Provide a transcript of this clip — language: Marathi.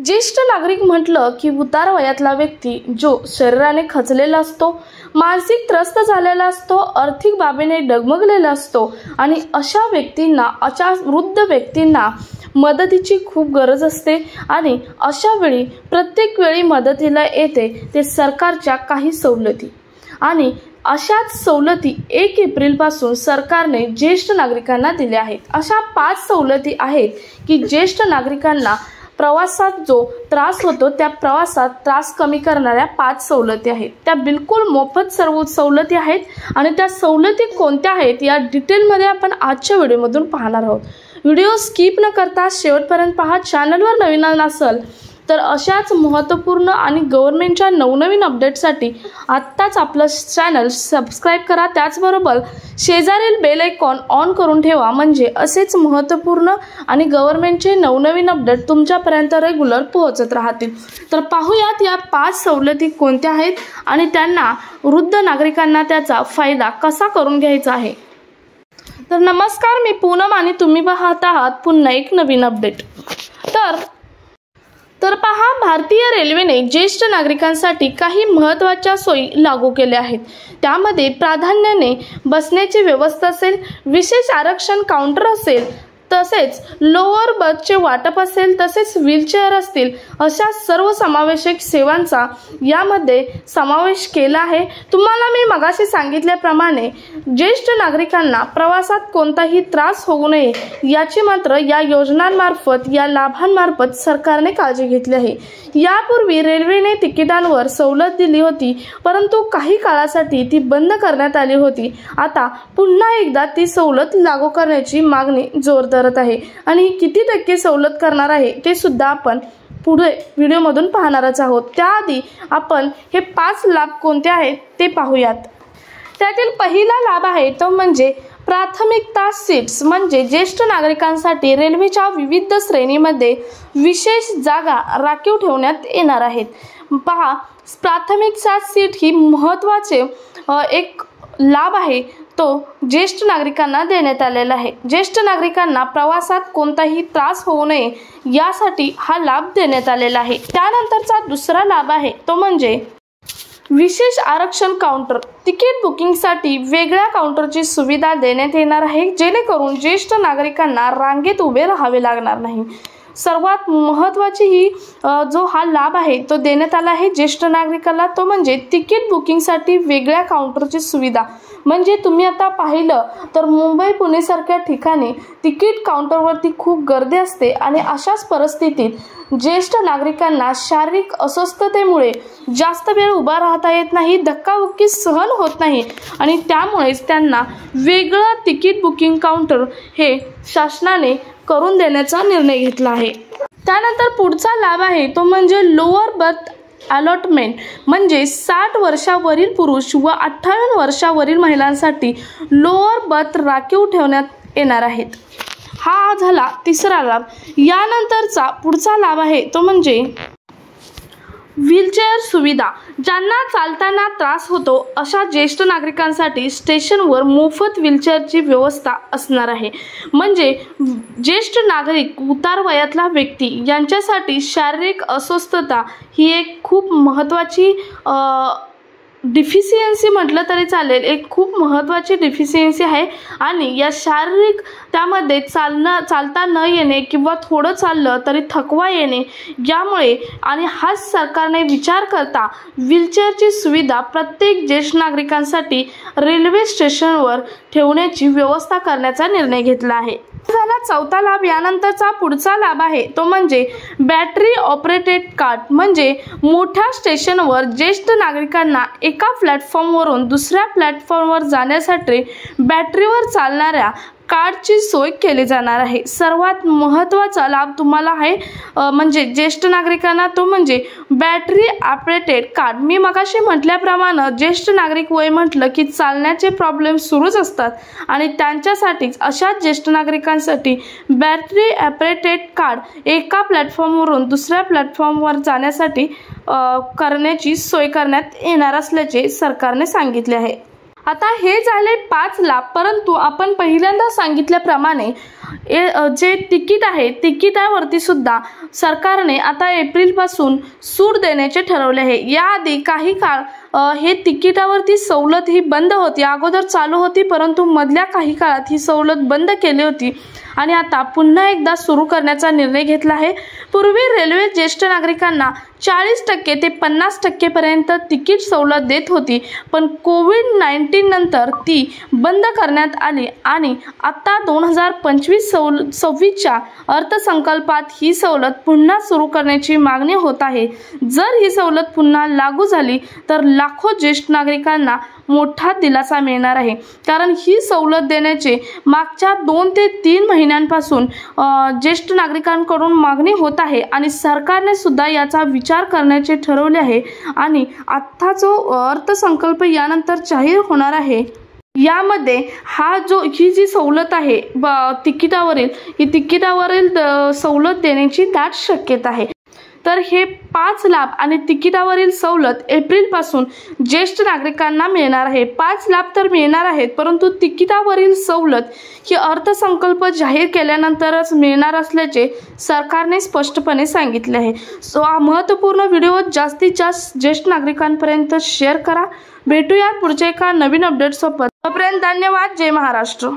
ज्येष्ठ नागरिक म्हटलं की उतार वयातला व्यक्ती जो शरीराने खचलेला असतो, मानसिक त्रस्त झालेला असतो, आर्थिक बाबीने डगमगलेला असतो आणि अशा व्यक्तींना, वृद्ध व्यक्तींना मदतीची खूप गरज असते आणि अशा वेळी प्रत्येक वेळी मदतीला येते ते सरकारच्या काही सवलती आणि अशाच सवलती 1 एप्रिलपासून सरकारने ज्येष्ठ नागरिकांना दिल्या आहेत। अशा 5 सवलती आहेत की ज्येष्ठ नागरिकांना प्रवासात जो त्रास होतो त्या प्रवासात त्रास कमी करणाऱ्या 5 सवलती आहेत। त्या बिलकुल मोफत सर्व सवलती आहेत आणि त्या सवलती कोणत्या आहेत या डिटेलमध्ये आपण आजच्या व्हिडिओमधून पाहणार आहोत। व्हिडिओ स्किप न करता शेवटपर्यंत पहा। चॅनलवर नवीन असाल तर अशाच महत्त्वपूर्ण आणि गव्हर्नमेंटच्या नवनवीन अपडेटसाठी आत्ताच आपलं चॅनल सबस्क्राइब करा। त्याचबरोबर शेजारील बेल आयकॉन ऑन करून ठेवा, म्हणजे असेच महत्त्वपूर्ण आणि गव्हर्नमेंटचे नवनवीन अपडेट तुमच्यापर्यंत रेग्युलर पोहोचत राहतील। तर पाहूयात या 5 सवलती कोणत्या आहेत आणि त्यांना वृद्ध नागरिकांना त्याचा फायदा कसा करून घ्यायचा आहे। तर नमस्कार, मी पूनम आणि तुम्ही पाहत आहात पुन्हा एक नवीन अपडेट। तर पहा, भारतीय रेल्वेने ज्येष्ठ नागरिकांसाठी काही महत्त्वाच्या सोयी लागू केल्या आहेत। त्यामध्ये प्राधान्याने बसण्याची व्यवस्था असेल, विशेष आरक्षण काउंटर असेल, तसेच लोअर बर्थचे वाटप असेल, तसेच व्हीलचेअर असतील, अशा सर्व समावेशक सेवांचा यामध्ये समावेश केला आहे। तुम्हाला मी मगाशी सांगितल्याप्रमाणे ज्येष्ठ नागरिकांना प्रवासात कोणताही त्रास होऊ नये याची मात्र या योजनांमार्फत, या लाभांमार्फत सरकारने काळजी घेतली आहे। यापूर्वी रेल्वेने तिकिटांवर सवलत दिली होती, परंतु काही काळासाठी ती बंद करण्यात आली होती। आता पुन्हा एकदा ती सवलत लागू करण्याची मागणी जोरदार आहे आणि किती टक्के सवलत करणार आहे ते सुद्धा आपण पुढे व्हिडिओमधून पाहणारच आहोत। त्याआधी आपण हे 5 लाभ कोणते आहेत ते पाहूयात। त्यातील पहिला लाभ आहे तो म्हणजे प्राथमिकता सीट्स, म्हणजे ज्येष्ठ नागरिकांसाठी रेल्वेच्या विविध श्रेणीमध्ये विशेष जागा राखीव ठेवण्यात येणार आहेत। पहा, प्राथमिकता सीट ही महत्त्वाचे एक लाभ आहे, तो ज्येष्ठ नागरिकांना देण्यात आलेला आहे। ज्येष्ठ नागरिकांना प्रवासात कोणताही त्रास होऊ नये यासाठी हा लाभ देण्यात आलेला आहे। त्यानंतरचा दुसरा लाभ आहे तो म्हणजे विशेष आरक्षण काउंटर। तिकीट बुकिंगसाठी वेगळ्या काउंटरची सुविधा देण्यात येणार आहे, जेणेकरून ज्येष्ठ नागरिकांना रांगेत उभे राहावे लागणार नाही। सर्वात महत्त्वाची ही जो हा लाभ आहे तो देण्यात आला आहे ज्येष्ठ नागरिकांना, तो म्हणजे तिकीट बुकिंगसाठी वेगळ्या काउंटरची सुविधा। म्हणजे तुम्ही आता पाहिलं तर मुंबई पुणे सारख्या ठिकाणी तिकीट काउंटरवरती खूप गर्दी असते आणि अशाच परिस्थितीत ज्येष्ठ नागरिकांना शारीरिक अस्वस्थतेमुळे जास्त वेळ उभा राहता येत नाही, धक्काबुक्की सहन होत नाही आणि त्यामुळेच त्यांना वेगळं तिकीट बुकिंग काउंटर हे शासनाने करून देण्याचा निर्णय घेतला आहे। त्यानंतर पुढचा लाभ आहे तो म्हणजे लोअर बर्थ अलॉटमेंट, म्हणजे 60 वर्षावरील पुरुष व 58 वर्षावरील महिलांसाठी लोअर बर्थ राखीव ठेवण्यात येणार आहेत। हा झाला तिसरा लाभ। यानंतरचा पुढचा लाभ आहे तो म्हणजे व्हीलचेअर सुविधा। ज्यांना चालताना त्रास होतो अशा ज्येष्ठ नागरिकांसाठी स्टेशनवर मोफत व्हीलचेअरची व्यवस्था असणार आहे। म्हणजे ज्येष्ठ नागरिक, उतार वयातला व्यक्ती यांच्यासाठी शारीरिक अस्वस्थता ही एक खूप महत्त्वाची डिफिशियन्सी म्हटलं तरी चालेल, एक खूप महत्त्वाची डिफिशियन्सी आहे आणि या शारीरिक त्यामध्ये चालता न येणे किंवा थोडं चाललं तरी थकवा येणे यामुळे आणि हाच सरकारने विचार करता व्हीलचेअरची सुविधा प्रत्येक ज्येष्ठ नागरिकांसाठी रेल्वे स्टेशनवर ठेवण्याची व्यवस्था करण्याचा निर्णय घेतला आहे। झाला चौथा लाभ। यानंतरचा पुढचा लाभ आहे तो म्हणजे बॅटरी ऑपरेटेड कार्ड, म्हणजे मोठ्या स्टेशनवर ज्येष्ठ नागरिकांना एका प्लॅटफॉर्मवरून दुसऱ्या प्लॅटफॉर्मवर जाण्यासाठी बॅटरीवर चालणाऱ्या कार्डची सोय केली जाणार आहे। सर्वात महत्त्वाचा लाभ तुम्हाला आहे म्हणजे ज्येष्ठ नागरिकांना तो म्हणजे बॅटरी ऑपरेटेड कार्ड। मी मगाशी म्हटल्याप्रमाणे ज्येष्ठ नागरिक वय म्हटलं की चालण्याचे प्रॉब्लेम सुरूच असतात आणि त्यांच्यासाठीच अशा ज्येष्ठ नागरिकांसाठी बॅटरी ऑपरेटेड कार्ड एका प्लॅटफॉर्मवरून दुसऱ्या प्लॅटफॉर्मवर जाण्यासाठी करण्याची सोय करण्यात येणार असल्याचे सरकारने सांगितले आहे। आता हे झाले 5 लाभ, परंतु आपण पहिल्यांदा सांगितल्याप्रमाणे जे तिकीट आहे तिकिटावरती सुद्धा सरकारने आता एप्रिलपासून सूट देण्याचे ठरवले आहे। याआधी काही काळ हे तिकिटावरती सवलत ही बंद होती, अगोदर चालू होती, परंतु मधल्या काही काळात ही सवलत बंद केली होती आणि आता पुन्हा एकदा सुरू करण्याचा निर्णय घेतला आहे। पूर्वी रेल्वे ज्येष्ठ नागरिकांना 40% ते 50% पर्यंत तिकीट सवलत देत होती, पण कोविड-19 नंतर ती बंद करण्यात आली आणि आता 2025-26च्या अर्थसंकल्पात ही सवलत पुन्हा सुरू करण्याची मागणी होत आहे। जर ही सवलत पुन्हा लागू झाली तर लाखो ज्येष्ठ नागरिकांना मोठा दिलासा मिळणार आहे, कारण ही सवलत देण्याचे मागच्या 2 ते 3 महिन्यांपासून ज्येष्ठ नागरिकांकडून मागणी होत आहे आणि सरकारने सुद्धा याचा विचार करण्याचे ठरवले आहे आणि आता जो अर्थसंकल्प यानंतर जाहीर होणार आहे यामध्ये ही जी सवलत आहे तिकिटावरील सवलत देण्याची दाट शक्यता आहे। तर हे 5 लाभ आणि तिकिटावरील सवलत एप्रिलपासून ज्येष्ठ नागरिकांना मिळणार आहे। 5 लाभ तर मिळणार आहेत, परंतु तिकिटावरील सवलत ही अर्थसंकल्प जाहीर केल्यानंतरच मिळणार असल्याचे सरकारने स्पष्टपणे सांगितले आहे। सो हा महत्त्वपूर्ण व्हिडिओ जास्तीत जास्त ज्येष्ठ नागरिकांपर्यंत शेअर करा। भेटूया पुढच्या एका नवीन अपडेट सोबत। तोपर्यंत धन्यवाद। जय महाराष्ट्र।